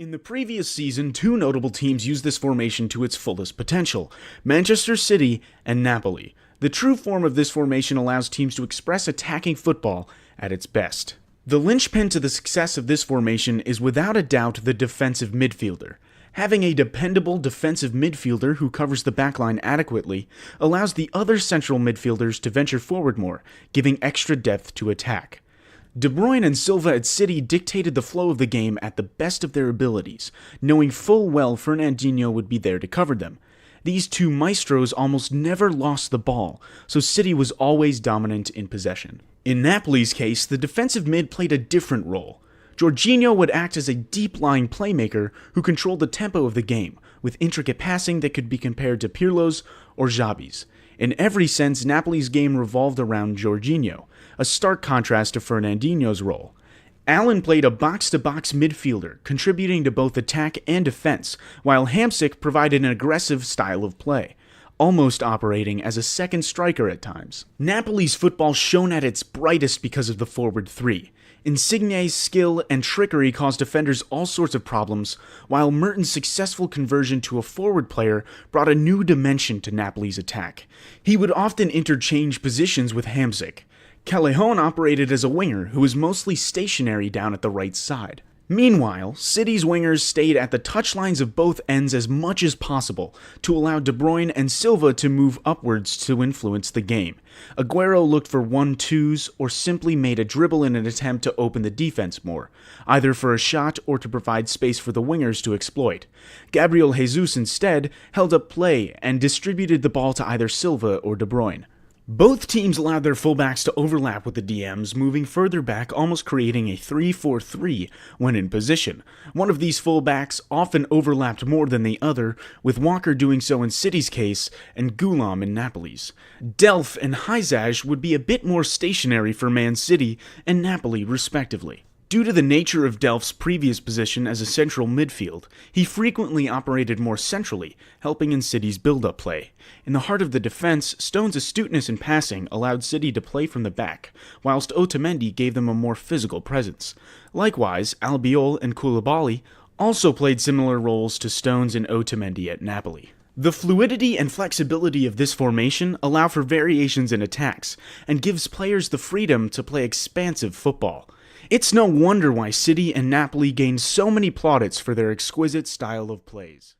In the previous season, two notable teams used this formation to its fullest potential: Manchester City and Napoli. The true form of this formation allows teams to express attacking football at its best. The linchpin to the success of this formation is without a doubt the defensive midfielder. Having a dependable defensive midfielder who covers the backline adequately allows the other central midfielders to venture forward more, giving extra depth to attack. De Bruyne and Silva at City dictated the flow of the game at the best of their abilities, knowing full well Fernandinho would be there to cover them. These two maestros almost never lost the ball, so City was always dominant in possession. In Napoli's case, the defensive mid played a different role. Jorginho would act as a deep-lying playmaker who controlled the tempo of the game, with intricate passing that could be compared to Pirlo's or Xabi's. In every sense, Napoli's game revolved around Jorginho, a stark contrast to Fernandinho's role. Allen played a box-to-box midfielder, contributing to both attack and defense, while Hamsik provided an aggressive style of play, almost operating as a second striker at times. Napoli's football shone at its brightest because of the forward three. Insigne's skill and trickery caused defenders all sorts of problems, while Mertens' successful conversion to a forward player brought a new dimension to Napoli's attack. He would often interchange positions with Hamsik. Callejon operated as a winger who was mostly stationary down at the right side. Meanwhile, City's wingers stayed at the touchlines of both ends as much as possible to allow De Bruyne and Silva to move upwards to influence the game. Aguero looked for 1-2s or simply made a dribble in an attempt to open the defense more, either for a shot or to provide space for the wingers to exploit. Gabriel Jesus instead held up play and distributed the ball to either Silva or De Bruyne. Both teams allowed their fullbacks to overlap with the DMs, moving further back, almost creating a 3-4-3 when in position. One of these fullbacks often overlapped more than the other, with Walker doing so in City's case and Gulam in Napoli's. Delph and Hysaj would be a bit more stationary for Man City and Napoli respectively. Due to the nature of Delph's previous position as a central midfield, he frequently operated more centrally, helping in City's build-up play. In the heart of the defense, Stone's astuteness in passing allowed City to play from the back, whilst Otamendi gave them a more physical presence. Likewise, Albiol and Koulibaly also played similar roles to Stones and Otamendi at Napoli. The fluidity and flexibility of this formation allow for variations in attacks, and gives players the freedom to play expansive football. It's no wonder why City and Napoli gained so many plaudits for their exquisite style of plays.